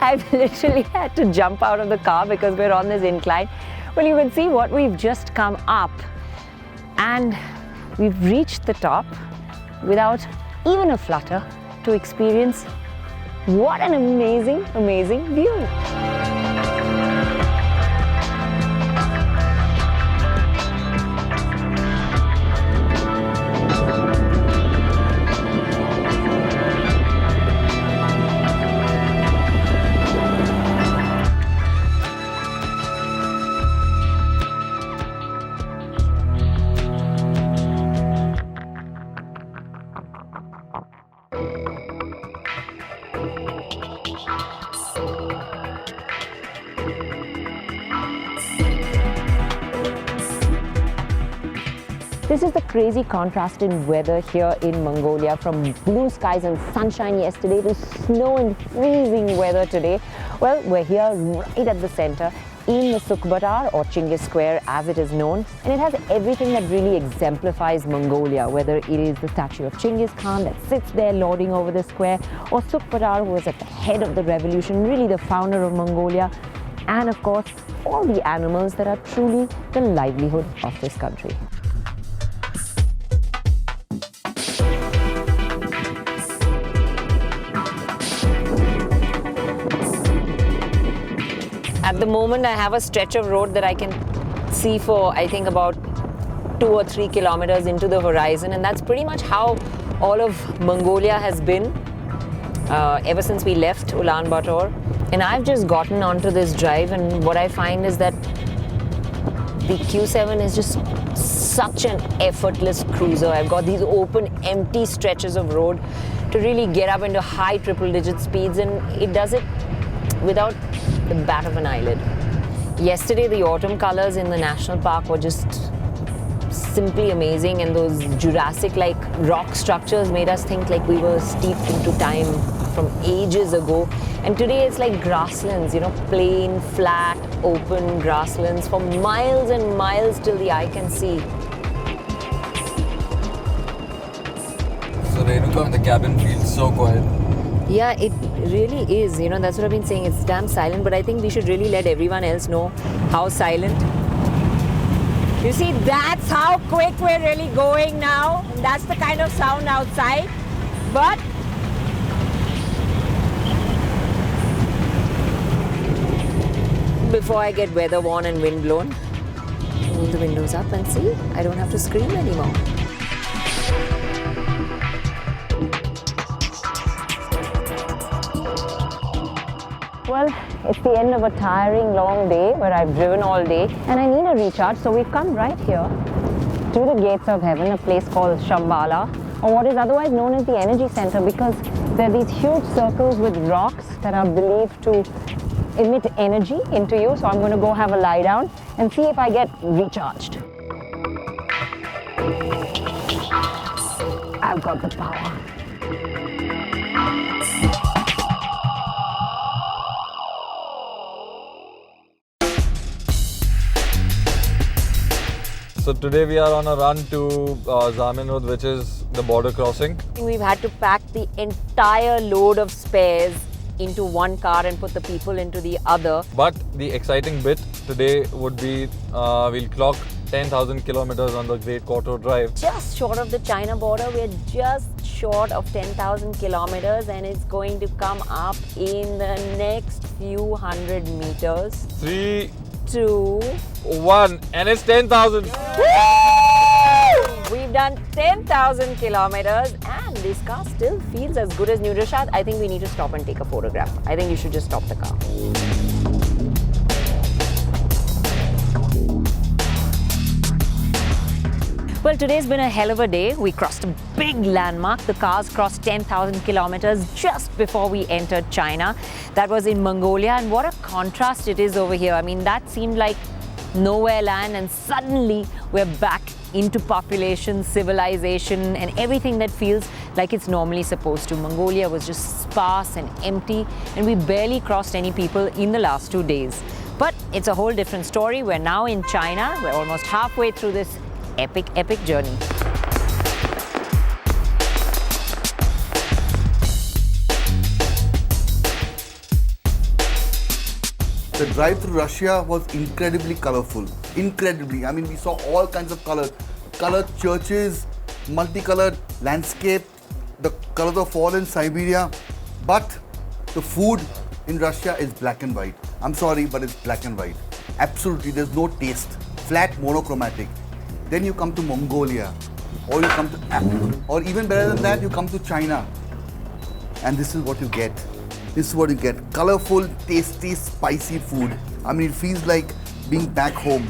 I've literally had to jump out of the car because we're on this incline. Well, you can see what we've just come up, and we've reached the top without even a flutter to experience what an amazing, amazing view. This is the crazy contrast in weather here in Mongolia, from blue skies and sunshine yesterday to snow and freezing weather today. Well, we're here right at the center in the Sukhbatar, or Chinggis Square as it is known, and it has everything that really exemplifies Mongolia, whether it is the statue of Chinggis Khan that sits there lording over the square, or Sukhbatar, who was at the head of the revolution, really the founder of Mongolia, and of course all the animals that are truly the livelihood of this country. At the moment, I have a stretch of road that I can see for, I think, about 2 or 3 kilometers into the horizon, and that's pretty much how all of Mongolia has been ever since we left Ulaanbaatar. And I've just gotten onto this drive, and what I find is that the Q7 is just such an effortless cruiser. I've got these open, empty stretches of road to really get up into high triple-digit speeds, and it does it without the bat of an eyelid. Yesterday, the autumn colors in the national park were just simply amazing, and those Jurassic-like rock structures made us think like we were steeped into time from ages ago. And today it's like grasslands, you know, plain, flat, open grasslands for miles and miles till the eye can see. So Renuka, the cabin feels so quiet. Yeah, it really is. You know, that's what I've been saying. It's damn silent, but I think we should really let everyone else know how silent. You see, that's how quick we're really going now. That's the kind of sound outside. But before I get weather worn and wind blown, roll the windows up and see, I don't have to scream anymore. Well, it's the end of a tiring long day where I've driven all day and I need a recharge, so we've come right here to the gates of heaven, a place called Shambhala, or what is otherwise known as the energy center, because there are these huge circles with rocks that are believed to emit energy into you. So I'm going to go have a lie down and see if I get recharged. I've got the power. So today we are on a run to Zamin Road, which is the border crossing. We've had to pack the entire load of spares into one car and put the people into the other. But the exciting bit today would be we'll clock 10,000 kilometers on the Great Quattro Drive. Just short of the China border, we're just short of 10,000 kilometers, and it's going to come up in the next few hundred meters. 3, 2, 1, and it's 10,000. We've done 10,000 kilometers and this car still feels as good as new. Rishad, I think we need to stop and take a photograph. I think you should just stop the car. Well, today's been a hell of a day. We crossed a big landmark. The cars crossed 10,000 kilometers just before we entered China. That was in Mongolia, and what a contrast it is over here. I mean, that seemed like nowhere land, and suddenly we're back into population, civilization, and everything that feels like it's normally supposed to. Mongolia was just sparse and empty, and we barely crossed any people in the last 2 days. But it's a whole different story. We're now in China. We're almost halfway through this epic journey. The drive through Russia was incredibly colorful. Incredibly. I mean, we saw all kinds of colors. Colored churches, multicolored landscape, the colors of fall in Siberia. But the food in Russia is black and white. I'm sorry, but it's black and white. Absolutely, there's no taste. Flat, monochromatic. Then you come to Mongolia, or you come to, or even better than that, you come to China. And this is what you get. This is what you get. Colorful, tasty, spicy food. I mean, it feels like being back home.